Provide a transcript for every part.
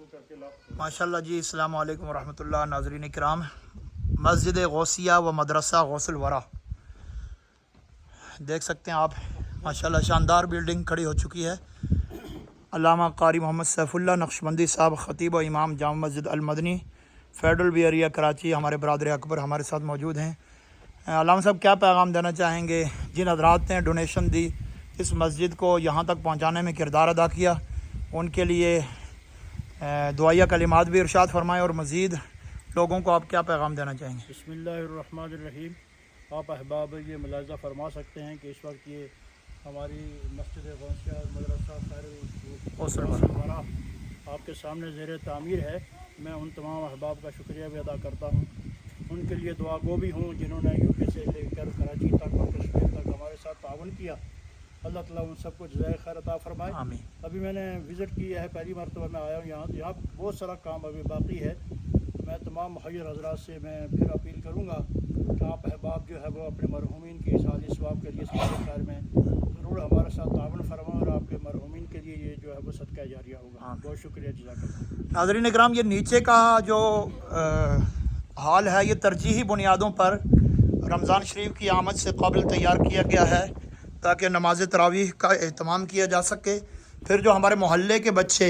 माशाल्लाह जी। अस्सलाम वालेकुम रहमतुल्लाह। नाज़रीन किराम, मस्जिद गौसिया व मदरसा गौसुल वरा देख सकते हैं आप। माशाल्लाह शानदार बिल्डिंग खड़ी हो चुकी है। अल्लामा कारी मोहम्मद सैफुल्लाह नक्शबंदी साहब ख़तीब व इमाम Jama Masjid Al Madani federal B area Karachi, हमारे बरदर अकबर हमारे साथ मौजूद हैं। अल्लामा साहब क्या पैगाम देना चाहेंगे जिन हज़रात ने डोनेशन दी, इस मस्जिद को यहाँ तक पहुँचाने में किरदार अदा किया, उनके लिए दुआया कलिमात भी इरशाद फरमाएँ और मज़ीद लोगों को आप क्या पैगाम देना चाहेंगे? बिस्मिल्लाहिर्रहमानिर्रहीम। आप अहबाब ये मुलाज़ा फरमा सकते हैं कि इस वक्त ये हमारी मस्जिद गौसिया मदरसा गौसुल वरा आपके सामने ज़ेर तामीर है। मैं उन तमाम अहबाब का शुक्रिया भी अदा करता हूँ, उनके लिए दुआ गो भी हूँ जिन्होंने यूके से लेकर कराची तक और कश्मीर तक हमारे साथ ताउन किया। अल्लाह ताला उन सबको जज़ाए खैर अता फरमाए। अभी मैंने विज़िट किया है, पहली मरतबा मैं आया हूँ यहाँ बहुत सारा काम अभी बाकी है। मैं तमाम मुहय्यर हज़रात से मैं फिर अपील करूँगा कि आप अहबाब जो है वो अपने मरहूमीन के इसाल सवाब के लिए सदक़े खैर में ज़रूर हमारे साथ ताउन फरमाएं और आपके मरहूमीन के लिए ये जो है वो सदका जारिया होगा। बहुत शुक्रिया, जज़ाकल्लाह। नाज़रीन इकराम, ये नीचे का जो हाल है ये तरजीही बुनियादों पर रमज़ान शरीफ की आमद से काबिल तैयार किया गया है ताकि नमाज तरावीह का एहतमाम किया जा सके। फिर जो हमारे मोहल्ले के बच्चे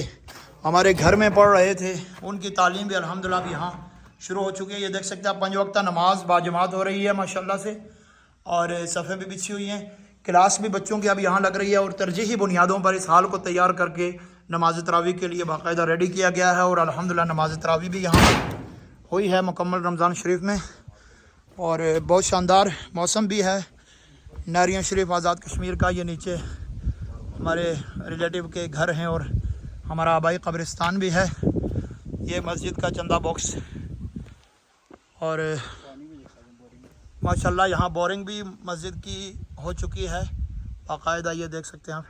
हमारे घर में पढ़ रहे थे उनकी तालीम भी अल्हम्दुलिल्लाह भी यहाँ शुरू हो चुकी है। ये देख सकते हैं आप, 5 वक्ता नमाज बाजमात हो रही है माशाल्लाह से, और सफ़े भी बिछी हुई हैं। क्लास भी बच्चों की अब यहाँ लग रही है और तरजीही बुनियादों पर इस हाल को तैयार करके नमाज तरावीह के लिए बाकायदा रेडी किया गया है। और अल्हम्दुलिल्लाह नमाज तरावीह भी यहाँ हुई है मुकम्मल रमज़ान शरीफ में, और बहुत शानदार मौसम भी है। नारियाँ शरीफ आज़ाद कश्मीर का ये नीचे हमारे रिलेटिव के घर हैं और हमारा आबाई कब्रिस्तान भी है। ये मस्जिद का चंदा बॉक्स, और माशाल्लाह यहाँ बोरिंग भी मस्जिद की हो चुकी है बाकायदा। ये देख सकते हैं आप,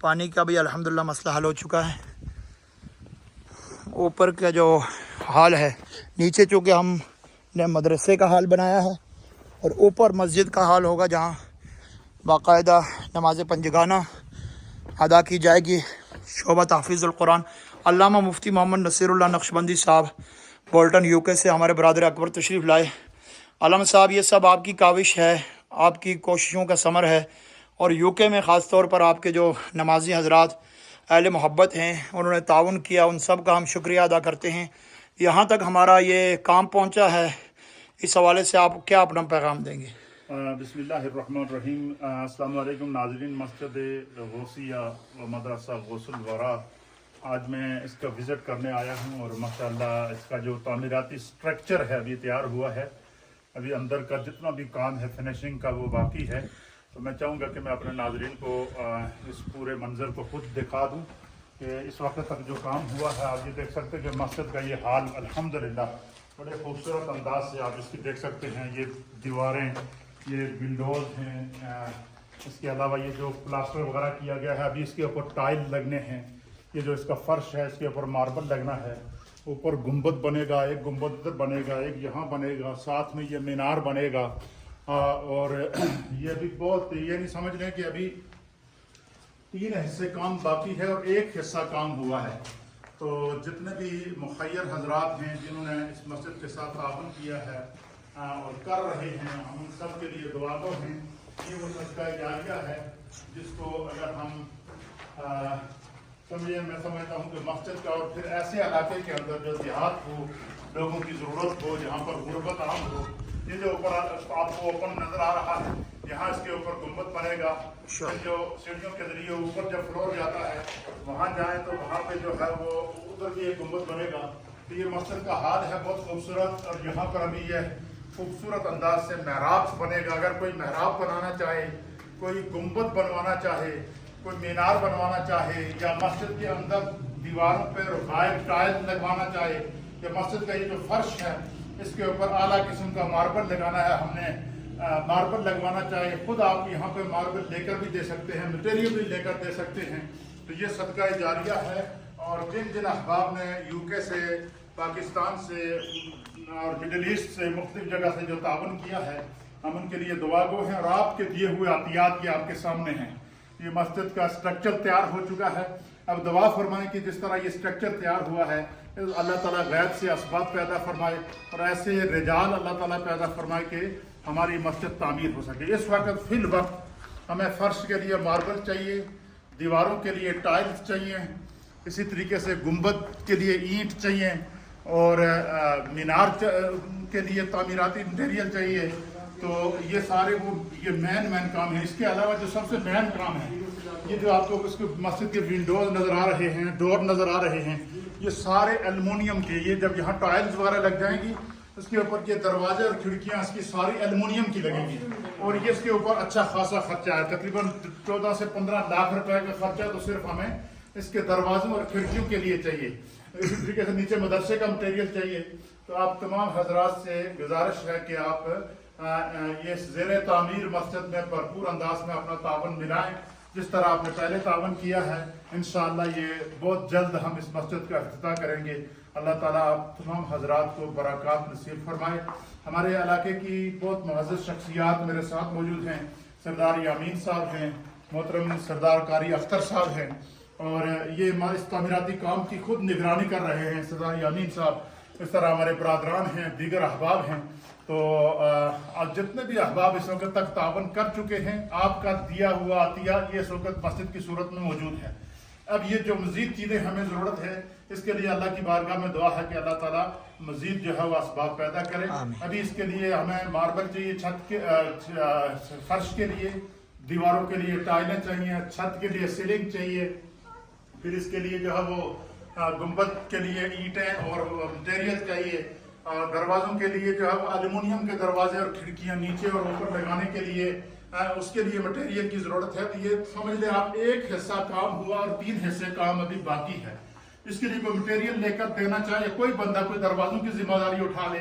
पानी का भी अल्हम्दुलिल्लाह मसला हल हो चुका है। ऊपर का जो हाल है, नीचे चूँकि हमने मदरसे का हाल बनाया है और ऊपर मस्जिद का हाल होगा जहाँ बाकायदा नमाज पंजगाना अदा की जाएगी। शोबा तहफ़ीज़ुल कुरान अल्लामा मुफ्ती मोहम्मद नसीरुल्लाह नक्शबंदी साहब बोल्टन यूके से हमारे बरदर अकबर तशरीफ़ लाए। अल्लामा साहब, ये सब आपकी काविश है, आपकी कोशिशों का समर है, और यूके में ख़ास तौर पर आपके जो नमाजी हज़रात अहले मोहब्बत हैं उन्होंने ताउन किया, उन सब का हम शुक्रिया अदा करते हैं। यहाँ तक हमारा ये काम पहुँचा है, इस हवाले से आप क्या अपना पैगाम देंगे? बिस्मिल्लाहिर्रहमानिर्रहीम। अस्सलाम वालेकुम नाज़रीन। मस्जिद गौसिया व मदरसा गौसुल वरा, आज मैं इसका विज़िट करने आया हूँ और माशाल्लाह इसका जो तामीराती स्ट्रक्चर है अभी तैयार हुआ है। अभी अंदर का जितना भी काम है फिनिशिंग का वो बाकी है। तो मैं चाहूँगा कि मैं अपने नाज़रीन को इस पूरे मंज़र को खुद दिखा दूँ कि इस वक्त तक जो काम हुआ है। आप ये देख सकते हैं कि मस्जिद का ये हाल अल्हम्दुलिल्लाह बड़े खूबसूरत अंदाज से आप इसकी देख सकते हैं। ये दीवारें, ये विंडोज़ हैं, इसके अलावा ये जो प्लास्टर वगैरह किया गया है, अभी इसके ऊपर टाइल लगने हैं। ये जो इसका फर्श है इसके ऊपर मार्बल लगना है। ऊपर गुंबद बनेगा, एक गुंबद इधर बनेगा, एक यहाँ बनेगा, साथ में ये मीनार बनेगा। और ये अभी बहुत, ये नहीं समझ लें कि अभी 3 हिस्से काम बाकी है और 1 हिस्सा काम हुआ है। तो जितने भी मुखय्यर हजरात हैं जिन्होंने इस मस्जिद के साथ ताउन किया है और कर रहे हैं, हम उन सब के लिए दुआ गो हैं। ये वो सदका जारिया है जिसको अगर हम समझे, मैं समझता हूँ कि मस्जिद का और फिर ऐसे इलाके के अंदर जो देहात हो, लोगों की ज़रूरत हो, जहाँ पर गुर्बत आम हो, ये जो ऊपर आपको ओपन नज़र आ रहा है, यहाँ इसके ऊपर गुंबद बनेगा। फिर जो सीढ़ियों के जरिए ऊपर जब फ्लोर जाता है वहाँ जाए तो वहाँ पे जो है वो उधर भी एक गुंबद बनेगा। तो ये मस्जिद का हाल है बहुत खूबसूरत, और यहाँ पर अभी ये खूबसूरत अंदाज से महराब बनेगा। अगर कोई महराब बनाना चाहे, कोई गुंबद बनवाना चाहे, कोई मीनार बनवाना चाहे, या मस्जिद के अंदर दीवारों पर रुकायत टाइल लगवाना चाहे, या मस्जिद का ये जो फर्श है इसके ऊपर आला किस्म का मार्बल लगाना है, हमने मार्बल लगवाना चाहे, खुद आप यहाँ पे मार्बल लेकर भी दे सकते हैं, मटेरियल भी लेकर दे सकते हैं। तो ये सदका जारिया है। और जिन जिन अहबाब ने यूके से, पाकिस्तान से और मिडल ईस्ट से, मुख्तलिफ जगह से जो ताउन किया है, हम उनके लिए दुआ गो हैं। और आपके दिए हुए अतियात ये आपके सामने हैं। ये मस्जिद का स्ट्रक्चर तैयार हो चुका है। अब दुआ फरमाएं कि जिस तरह ये स्ट्रक्चर तैयार हुआ है, अल्लाह ताला गैब से असबाब पैदा फरमाए और ऐसे रिजाल अल्लाह ताला पैदा फरमाए कि हमारी मस्जिद तामीर हो सके। इस वक्त फिल वक्त हमें फ़र्श के लिए मार्बल चाहिए, दीवारों के लिए टाइल्स चाहिए, इसी तरीके से गुंबद के लिए ईंट चाहिए और मीनार के लिए तामीराती मटेरियल चाहिए। तो ये सारे ये मेन काम है। इसके अलावा जो सबसे मेन काम है, ये जो आप लोग इसके मस्जिद के विंडोज नज़र आ रहे हैं, डोर नज़र आ रहे हैं, ये सारे एल्युमिनियम के, ये जब यहाँ टाइल्स वगैरह लग जाएंगी इसके ऊपर ये दरवाजे और खिड़कियाँ इसकी सारी एल्युमिनियम की लगेंगी और ये इसके ऊपर अच्छा खासा खर्चा है, तकरीबन 14 से 15 लाख रुपए का खर्चा तो सिर्फ हमें इसके दरवाजों और खिड़कियों के लिए चाहिए। इसी तरीके से नीचे मदरसे का मटेरियल चाहिए। तो आप तमाम हजरात से गुजारिश है कि आप ये ज़ेर तामीर मस्जिद में भरपूर अंदाज में अपना तावन मिलाएं, जिस तरह आपने पहले तावन किया है। इंशाअल्लाह ये बहुत जल्द हम इस मस्जिद का इफ्तिताह करेंगे। अल्लाह ताला आप तमाम हजरात को बरक़ात नसीब फरमाए। हमारे इलाके की बहुत मुअज़्ज़ज़ शख्सियात मेरे साथ मौजूद हैं। सरदार यामीन साहब हैं, मोहतरम सरदार कारी अख्तर साहब हैं और ये इस तामीराती काम की खुद निगरानी कर रहे हैं सरदार यामीन साहब। इस तरह हमारे बरादरान हैं, दीगर अहबाब हैं। तो आज जितने भी अहबाब इस वक्त तक तावन कर चुके हैं, आपका दिया हुआ अतिया ये इस वक्त मस्जिद की सूरत में मौजूद है। अब ये जो मज़ीद चीज़ें हमें ज़रूरत है, इसके लिए अल्लाह की बारगाह में दुआ है कि अल्लाह ताला मज़ीद जो है वो असबाब पैदा करे। अभी इसके लिए हमें मार्बल चाहिए, छत के फर्श के लिए, दीवारों के लिए टाइलें चाहिए, छत के लिए सीलिंग चाहिए, फिर इसके लिए जो है वो गुंबद के लिए ईंटें और मटेरियल चाहिए, दरवाजों के लिए जो है एल्युमिनियम के दरवाजे और खिड़कियां नीचे और ऊपर लगाने के लिए उसके लिए मटेरियल की ज़रूरत है। तो ये समझ लें आप, एक हिस्सा काम हुआ और 3 हिस्से काम अभी बाकी है। इसके लिए कोई मटेरियल लेकर देना चाहे, कोई बंदा कोई दरवाजों की जिम्मेदारी उठा ले,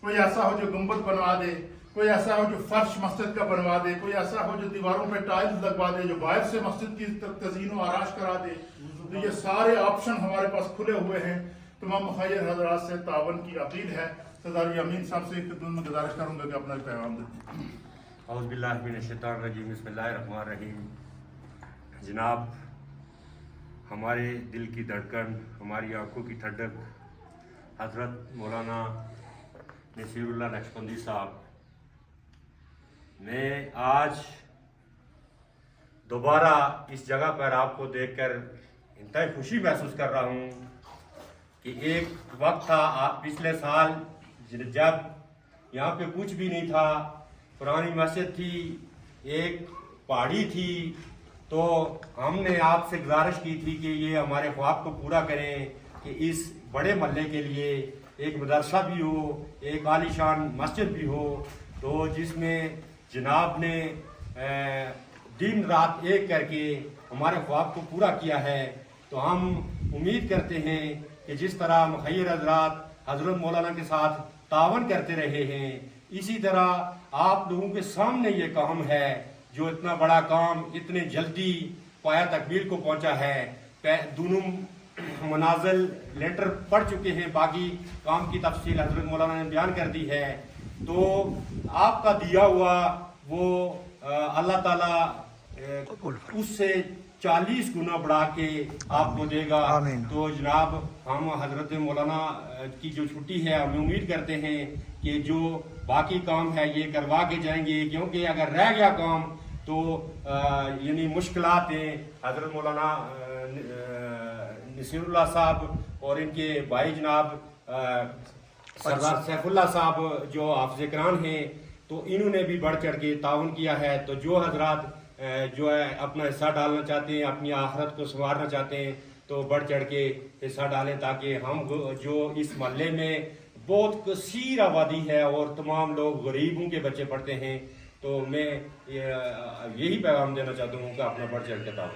कोई ऐसा हो जो गुंबद बनवा दे, कोई ऐसा हो जो फर्श मस्जिद का बनवा दे, कोई ऐसा हो जो दीवारों पे टाइल्स लगवा दे, जो बाहर से मस्जिद की तज़ीन व आराश करा दे। तो ये सारे ऑप्शन हमारे पास खुले हुए हैं। तमाम मुखय्यर हज़रात से तावन की अपील है। सरदार यामीन साहब से खिदमत में गुजारिश करूँगा कि अपना पैगाम दें। औज़ु बिल्लाहि मिनश शैतानिर रजीम, बिस्मिल्लाहिर रहमानिर रहीम। जनाब, हमारे दिल की धड़कन, हमारी आंखों की ठंडक हज़रत मौलाना नसीरुल्लाह नक्शबंदी साहब, मैं आज दोबारा इस जगह पर आपको देखकर इंतहाई खुशी महसूस कर रहा हूँ कि एक वक्त था पिछले साल जब यहाँ पे कुछ भी नहीं था, पुरानी मस्जिद थी, एक पहाड़ी थी, तो हमने आपसे गुजारिश की थी कि ये हमारे ख्वाब को पूरा करें कि इस बड़े महल्ले के लिए एक मदरसा भी हो, एक आलीशान मस्जिद भी हो, तो जिसमें जनाब ने दिन रात एक करके हमारे ख्वाब को पूरा किया है। तो हम उम्मीद करते हैं कि जिस तरह मुखय्यर हज़रात हज़रत मौलाना के साथ तावन करते रहे हैं, इसी तरह आप लोगों के सामने ये काम है, जो इतना बड़ा काम इतने जल्दी पाया तकमील को पहुंचा है। दोनों मनाजिल लेटर पढ़ चुके हैं, बाकी काम की तफसील हज़रत मौलाना ने बयान कर दी है। तो आपका दिया हुआ वो अल्लाह ताला उससे 40 गुना बढ़ा के आपको देगा। तो जनाब, हम हजरत मौलाना की जो छुट्टी है, हम उम्मीद करते हैं कि जो बाकी काम है ये करवा के जाएंगे, क्योंकि अगर रह गया काम तो यानी मुश्किलात हैं। हजरत मौलाना नसीरुल्लाह साहब और इनके भाई जनाब सरदार सैफुल्लाह साहब जो हाफ़िज़ कुरान हैं, तो इन्होंने भी बढ़ चढ़ के ताउन किया है। तो जो हजरात जो है अपना हिस्सा डालना चाहते हैं, अपनी आखिरत को संवारना चाहते हैं, तो बढ़ चढ़ के हिस्सा डालें, ताकि हम जो इस मोहल्ले में बहुत कसीर आबादी है और तमाम लोग गरीबों के बच्चे पढ़ते हैं, तो मैं यही पैगाम देना चाहता हूँ कि अपना बढ़ चढ़ के ताउन।